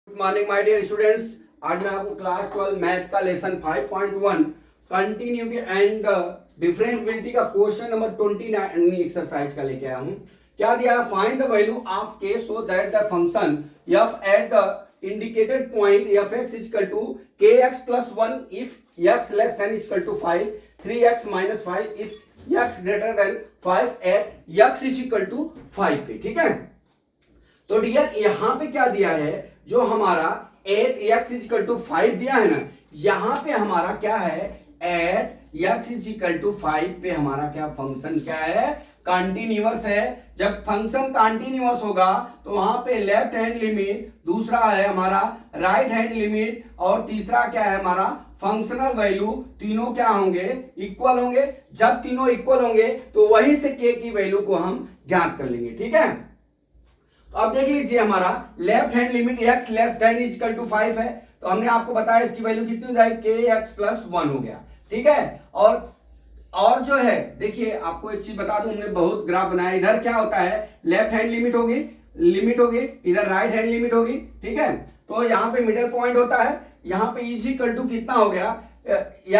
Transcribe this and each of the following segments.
Good morning my dear students. आज मैं आपको क्लास 12 मैथ का लेसन 5.1 कंटिन्यूटी एंड डिफरेंशिएबिलिटी का क्वेश्चन नंबर 29 एक्सरसाइज का लेके आया हूं। क्या दिया है? Find the value of k so that the function f at the indicated point fx equal to kx plus 1 if x less than equal to 5, 3x minus 5 if x greater than 5 at x equal to 5 पे। ठीक है, तो dear यहां पे क्या दिया है? जो हमारा एट एक्स इजिकल टू 5 दिया है ना, यहां पे हमारा क्या है? एट एक्स इजिकल टू 5 पे हमारा क्या फंक्शन क्या है? कंटिन्यूअस है। जब फंक्शन कंटिन्यूअस होगा तो वहां पे लेफ्ट हैंड लिमिट, दूसरा है हमारा राइट हैंड लिमिट, और तीसरा क्या है हमारा फंक्शनल वैल्यू, तीनों क्या होंगे? इक्वल होंगे। जब तीनों इक्वल होंगे तो वहीं से के की वैल्यू को हम ज्ञात कर लेंगे। ठीक है, अब देख लीजिए हमारा left hand limit x less than equal to 5 है, तो हमने आपको बताया इसकी वैल्यू कितनी हो जाएगी? kx प्लस 1 हो गया। ठीक है, और जो है देखिए आपको एक चीज बता दूं, हमने बहुत ग्राफ बनाया। इधर क्या होता है? लेफ्ट हैंड लिमिट होगी, इधर राइट हैंड लिमिट होगी। ठीक है, तो यहाँ पे मिडिल पॉइंट होता है। यहाँ पे इक्वल टू कितना हो गया?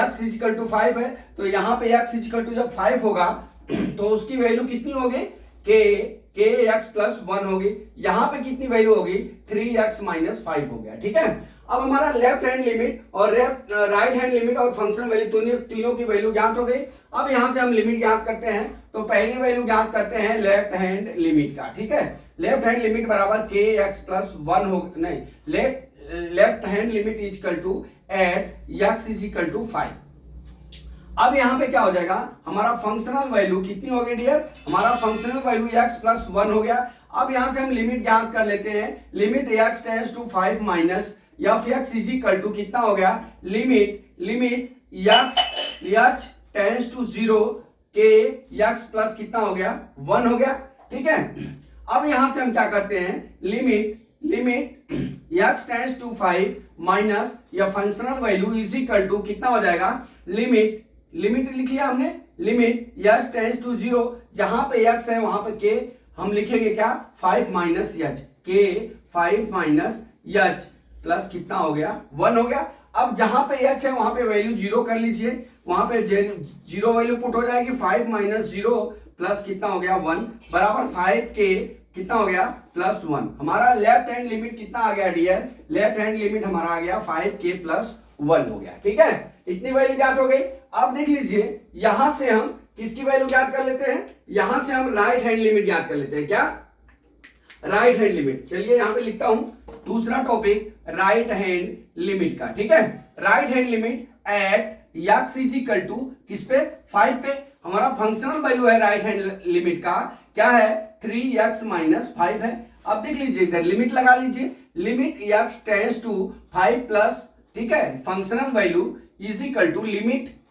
x इक्वल टू 5 है, तो यहाँ पे x इक्वल टू जब 5 होगा तो उसकी वैल्यू कितनी होगी? kx प्लस 1 होगी। यहां पे कितनी वैल्यू होगी? 3x माइनस 5 हो गया। ठीक है, अब हमारा लेफ्ट हैंड लिमिट और राइट हैंड लिमिट और फंक्शन वैल्यू तीनों की वैल्यू ज्ञात हो गई। अब यहां से हम लिमिट ज्ञात करते हैं, तो पहली वैल्यू ज्ञात करते हैं लेफ्ट हैंड लिमिट का। ठीक है, लेफ्ट हैंड लिमिट बराबर kx प्लस 1 हो, नहीं, left hand limit equal to at x is equal to 5। अब यहां पे क्या हो जाएगा? हमारा फंक्शनल वैल्यू कितनी हो गई डियर? हमारा फंक्शनल वैल्यू x प्लस 1 हो गया। अब यहां से हम लिमिट ज्ञात कर लेते हैं। Limit x tends to 5 minus fx is equal to कितना हो गया? लिमिट x टेंड्स टू 0 के x प्लस कितना हो गया? 1 हो गया। ठीक है, अब यहां से हम क्या करते हैं? Limit x tends to 5 minus या functional value is equal to कितना हो जाएगा? लिमिट लिख लिया हमने। लिमिट x टेंड्स टू 0, जहां पे x है वहां पे k हम लिखेंगे क्या? 5 minus h, k 5 minus h plus कितना हो गया? 1 हो गया। अब जहां पे h है वहां पे वैल्यू 0 कर लीजिए, वहां पे 0 वैल्यू पुट हो जाएगी। 5 माइनस 0 प्लस कितना हो गया? 1 बराबर 5k कितना हो गया? प्लस 1। हमारा लेफ्ट हैंड लिमिट कितना आ गया डियर? लेफ्ट हैंड लिमिट हमारा आ गया 5k प्लस 1 हो गया। ठीक है, इतनी वैल्यू ज्ञात हो गई। अब देख लीजिए यहां से हम किसकी वैल्यू ज्ञात कर लेते हैं? यहां से हम राइट हैंड लिमिट ज्ञात कर लेते हैं। क्या? Right hand limit. चलिए यहां पे लिखता हूं दूसरा टॉपिक, राइट हैंड लिमिट का। ठीक है, right hand limit at x is equal to किस पे? 5 पे। हमारा फंक्शनल वैल्यू है राइट हैंड लिमिट का क्या है? 3x माइनस 5 है। अब देख लीजिए इधर लिमिट लगा लीजिए। Limit x tends to 5 plus, ठीक है, functional value is equal to limit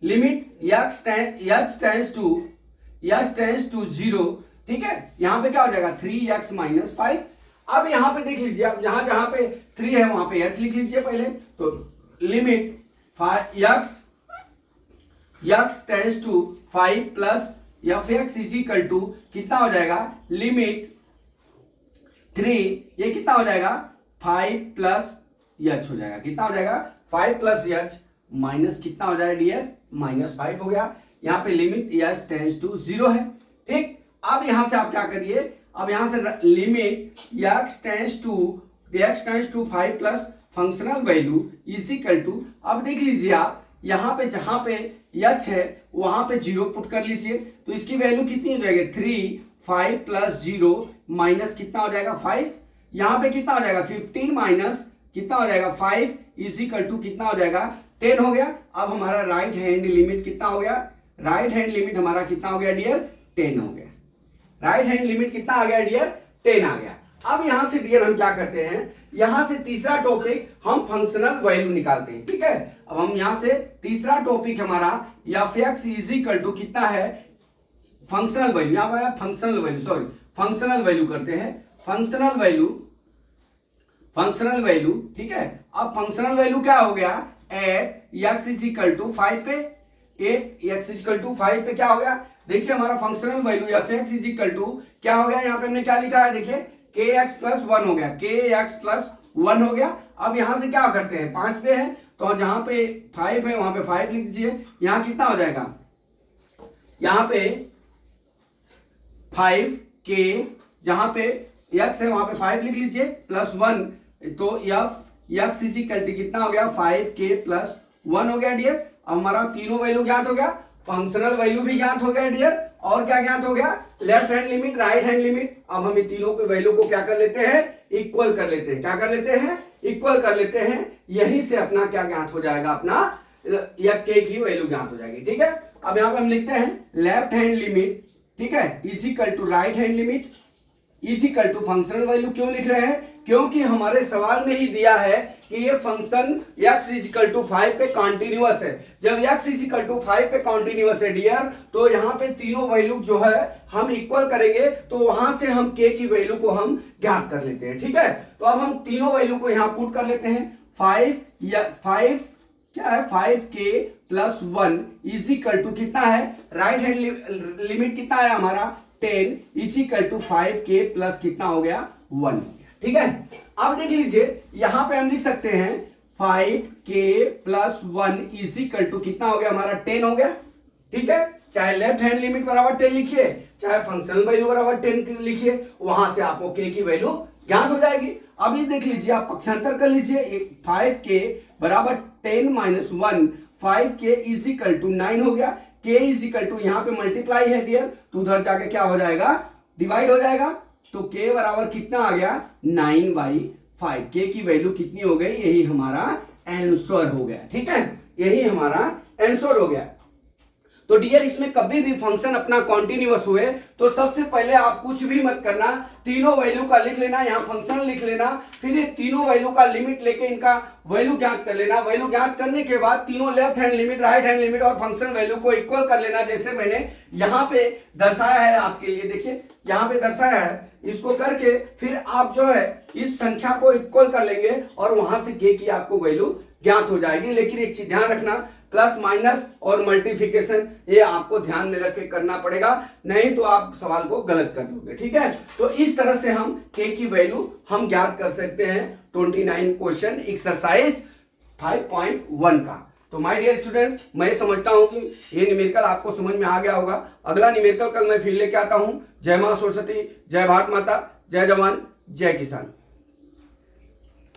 x tends to 0। ठीक है, यहां पे क्या हो जाएगा? 3x minus 5। अब यहां पे देख लीजिए, अब जहां पे 3 है वहां पे x लिख लीजिए पहले। तो limit x tends to 5 plus fx is equal to कितना हो जाएगा? लिमिट 3, ये कितना हो जाएगा? 5 प्लस h हो जाएगा। कितना हो जाएगा? 5 प्लस h माइनस कितना हो जाएगा डियर? माइनस 5 हो गया। यहाँ पे लिमिट x टेंड्स टू 0 है। ठीक, अब यहां से आप क्या करिए? अब यहां से limit x tends to 5 plus functional value is equal to, अब देख लीजिए आप यहां पे जहां पे h है वहां पे 0 पुट कर लीजिए, तो इसकी वैल्यू कितनी हो जाएगी? 3, 5 प्लस 0 माइनस कितना हो जाएगा? 5। यहां पे कितना हो जाएगा? 15 माइनस कितना हो जाएगा? 5 इज इक्वल टू कितना हो जाएगा? 10 हो गया। अब हमारा राइट हैंड लिमिट कितना हो गया? राइट हैंड लिमिट हमारा कितना हो गया डियर? 10 हो गया। राइट हैंड लिमिट कितना आ गया डियर? 10 आ गया। अब यहां से डियर हम क्या करते हैं? यहां से तीसरा टॉपिक हम फंक्शनल वैल्यू निकालते हैं। ठीक है, अब हम यहां से तीसरा टॉपिक हमारा fx इज इक्वल टू कितना है? Functional value. यहां पर फंक्शनल वैल्यू करते हैं। Functional value. ठीक है, अब फंक्शनल वैल्यू क्या हो गया? At x is equal to 5 पे। 8x इक्वल टू 5 पे क्या हो गया? देखिए हमारा functional value fx is equal to क्या हो गया? यहाँ पे हमने क्या लिखा है? देखिए kx प्लस 1 हो गया। kx प्लस 1 हो गया। अब यहां से क्या करते हैं, 5 पे है तो जहां पे 5 है वहां पे 5 लिख दीजिए। यहां कितना हो जाएगा, यहां पे 5 के जहां पे x है वहां पे 5 लिख लीजिए प्लस 1, तो x इज इक्वल टू कितना हो गया, 5k प्लस 1 हो गया डियर। अब हमारा तीनों वैल्यू ज्ञात हो गया, फंक्शनल वैल्यू भी ज्ञात हो गया डियर, और क्या ज्ञात हो गया, left hand limit, right hand limit. अब हम इन तीनों के वैल्यू को क्या कर लेते हैं, इक्वल कर लेते हैं। क्या कर लेते हैं, इक्वल कर लेते हैं। यहीं से अपना क्या ज्ञात हो जाएगा, अपना या k की वैल्यू ज्ञात हो जाएगी। ठीक है, अब यहां पे हम लिखते हैं लेफ्ट हैंड लिमिट, ठीक है, is equal to right hand limit is equal to functional value. क्यों लिख रहे हैं, क्योंकि हमारे सवाल में ही दिया है कि ये function x is equal to 5 पे कॉन्टिन्यूअस है। जब x इज इक्वल टू 5 पे कॉन्टिन्यूअस है डियर, तो यहाँ पे तीनों वैल्यू जो है हम इक्वल करेंगे, तो वहां से हम k की वैल्यू को हम ज्ञात कर लेते हैं। ठीक है, तो अब हम तीनों वैल्यू को यहाँ पुट कर लेते हैं। 5 क्या है, 5k plus 1 is equal to कितना है, राइट हैंड लिमिट कितना है हमारा 10 is equal to 5k plus कितना हो गया 1। ठीक है, अब देख लीजिए यहां पे हम लिख सकते हैं 5k plus 1 is equal to कितना हो गया हमारा 10 हो गया। ठीक है, चाहे लेफ्ट हैंड लिमिट बराबर 10 लिखिए, चाहे फंक्शनल वैल्यू बराबर 10 लिखिए, वहां से आपको k की वैल्यू ज्ञात हो जाएगी। अब ये देख लीजिए, आप पक्षांतर कर लीजिए, 5k बराबर 10 minus 1, 5k is equal to 9 हो गया। k इज इक्वल टू यहाँ पे मल्टीप्लाई है डियर, तो उधर जाके क्या हो जाएगा, डिवाइड हो जाएगा। तो k बराबर कितना आ गया 9/5। k की वैल्यू कितनी हो गई, यही हमारा आंसर हो गया। ठीक है, यही हमारा आंसर हो गया। तो डियर इसमें कभी भी फंक्शन अपना कॉन्टिन्यूअस हुए तो सबसे पहले आप कुछ भी मत करना, तीनों वैल्यू का लिख लेना, यहाँ फंक्शन लिख लेना, फिर ये तीनों वैल्यू का लिमिट लेके इनका वैल्यू ज्ञात कर लेना। वैल्यू ज्ञात करने के बाद तीनों left hand limit, right hand limit और फंक्शन वैल्यू को इक्वल कर लेना, जैसे मैंने यहाँ पे दर्शाया है आपके लिए। देखिए यहाँ पे दर्शाया है, इसको करके फिर आप जो है इस संख्या को इक्वल कर लेंगे और वहां से k की आपको वैल्यू ज्ञात हो जाएगी। लेकिन एक चीज ध्यान रखना, प्लस माइनस और मल्टीप्लिकेशन ये आपको ध्यान में रख के करना पड़ेगा, नहीं तो आप सवाल को गलत कर दोगे। ठीक है, तो इस तरह से हम k की वैल्यू हम ज्ञात कर सकते हैं 29 क्वेश्चन एक्सरसाइज 5.1 का। तो माय डियर स्टूडेंट, मैं समझता हूं कि ये न्यूमेरिकल आपको समझ में आ गया होगा। अगला न्यूमेरिकल कल मैं फिर लेके आता हूं। जय मां सरस्वती, जय भारत माता, जय जवान, जय किसान।